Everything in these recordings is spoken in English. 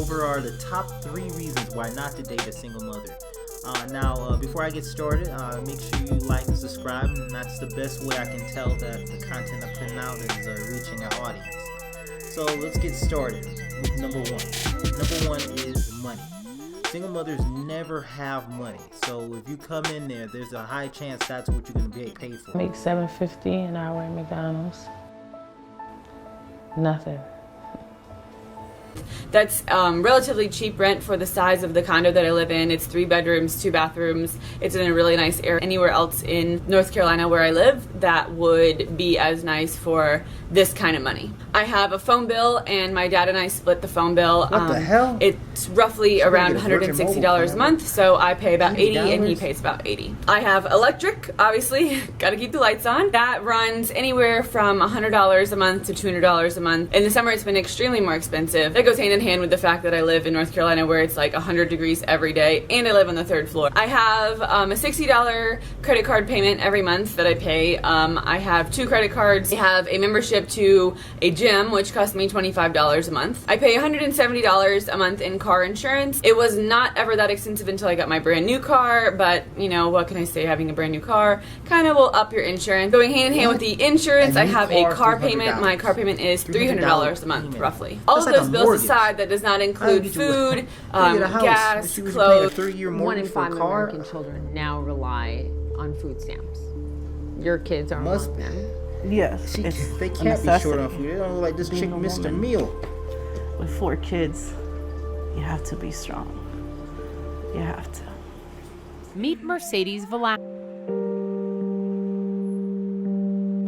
over are the top 3 reasons why not to date a single mother. Before I get started, make sure you like and subscribe, and that's the best way I can tell that the content I'm putting out is reaching our audience. So let's get started with number 1. Number 1 is money. Single mothers never have money, so if you come in there, there's a high chance that's what you're going to be paid for. Make $7.50 an hour at McDonald's. Nothing. That's relatively cheap rent for the size of the condo that I live in. It's 3 bedrooms, 2 bathrooms. It's in a really nice area. Anywhere else in North Carolina where I live, that would be as nice for this kind of money. I have a phone bill, and my dad and I split the phone bill. What the hell? It's roughly around $160 a month, so I pay about $80 and he pays about $80. I have electric, obviously, gotta keep the lights on. That runs anywhere from $100 a month to $200 a month. In the summer, it's been extremely more expensive. That goes hand in hand with the fact that I live in North Carolina where it's like 100 degrees every day, and I live on the 3rd floor. I have a $60 credit card payment every month that I pay. I have 2 credit cards. I have a membership to a gym, which costs me $25 a month. I pay $170 a month in car insurance. It was not ever that expensive until I got my brand new car, but you know, what can I say, having a brand new car kind of will up your insurance. Going hand in hand with the insurance, I have a car payment. My car payment is $300 a month, roughly. All of those bills aside, that does not include food, gas, clothes. 1 in 5 American children now rely on food stamps. Your kids are among them. Yes, they can't be short on food. They don't look like this chick Mr. Meal. With 4 kids, you have to be strong. You have to. Meet Mercedes Velasquez.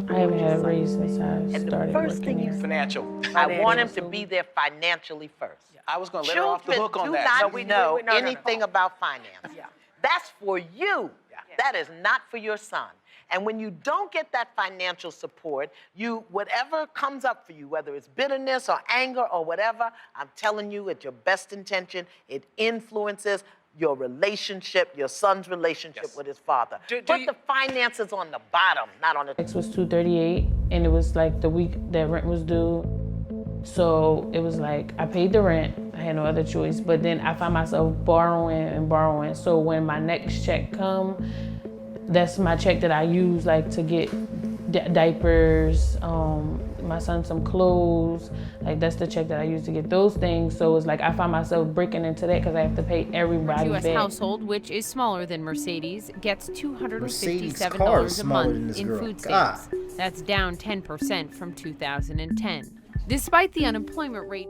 I haven't had a raise since I And started the first working thing here. you Financial. I want him to be there financially first. I was going to let her off the hook on Children that. do not know anything about finance. That's for you. That is not for your son. And when you don't get that financial support, whatever comes up for you, whether it's bitterness or anger or whatever, I'm telling you, at your best intention, it influences your relationship, your son's relationship with his father. Put the finances on the bottom, not on the top. It was $238, and it was like the week that rent was due. So it was like I paid the rent. I had no other choice. But then I found myself borrowing. So when my next check come, that's my check that I use like to get diapers, my son some clothes. Like that's the check that I use to get those things. So it's like I find myself breaking into that because I have to pay everybody U.S. back. household, which is smaller than Mercedes, gets Mercedes car $257 is a smaller than month this in girl. food stamps. That's down 10% from 2010. Despite the unemployment rate.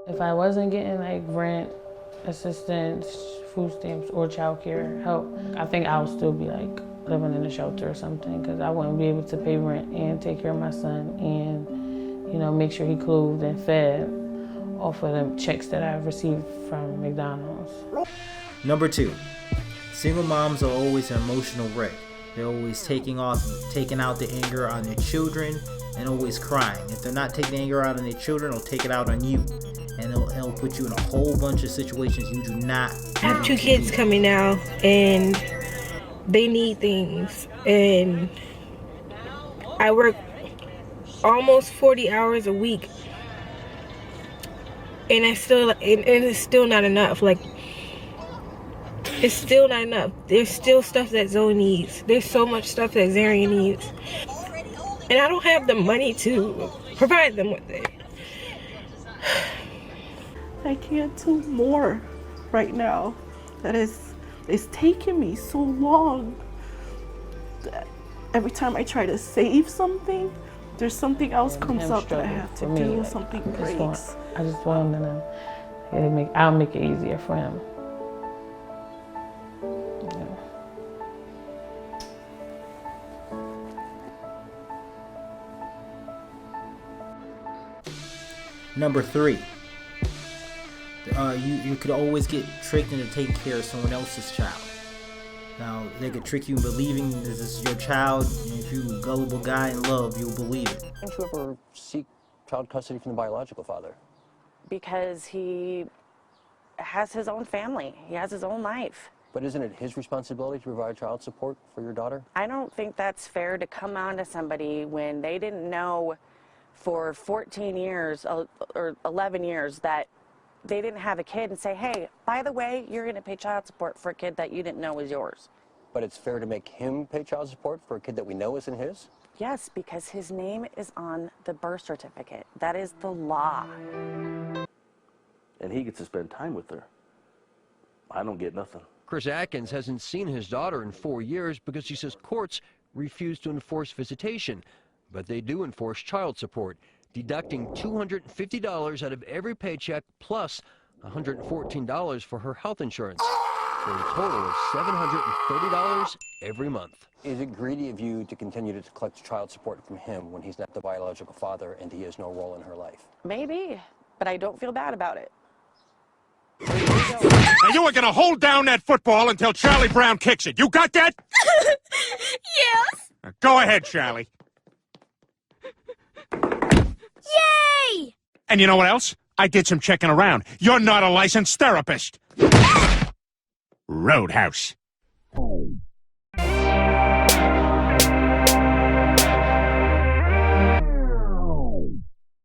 If I wasn't getting like rent, assistance, food stamps, or childcare help, I think I would still be like living in a shelter or something because I wouldn't be able to pay rent and take care of my son and, you know, make sure he clothed and fed off of the checks that I received from McDonald's. Number 2, single moms are always an emotional wreck. They're always taking out the anger on their children and always crying. If they're not taking the anger out on their children, they'll take it out on you. And it'll put you in a whole bunch of situations you do not. I have 2 kids coming now, and they need things. And I work almost 40 hours a week, and it's still not enough. Like, it's still not enough. There's still stuff that Zoe needs. There's so much stuff that Zarian needs, and I don't have the money to provide them with it. I can't do more right now. It's taken me so long that every time I try to save something, there's something else comes up that I have to do. Something breaks. I just want him to I'll make it easier for him. Number 3, you could always get tricked into taking care of someone else's child. Now, they could trick you in believing this is your child, and if you're a gullible guy in love, you'll believe it. Why don't you ever seek child custody from the biological father? Because he has his own family. He has his own life. But isn't it his responsibility to provide child support for your daughter? I don't think that's fair to come on to somebody when they didn't know for 14 years or 11 years that they didn't have a kid and say, hey, by the way, you're going to pay child support for a kid that you didn't know was yours. But it's fair to make him pay child support for a kid that we know isn't his? Yes, because his name is on the birth certificate. That is the law. And he gets to spend time with her. I don't get nothing. Chris Atkins hasn't seen his daughter in 4 years because he says courts refuse to enforce visitation, but they do enforce child support, deducting $250 out of every paycheck plus $114 for her health insurance, for a total of $730 every month. Is it greedy of you to continue to collect child support from him when he's not the biological father and he has no role in her life? Maybe, but I don't feel bad about it. Now you are going to hold down that football until Charlie Brown kicks it. You got that? Yes. Now go ahead, Charlie. Yay! And you know what else? I did some checking around. You're not a licensed therapist. Roadhouse.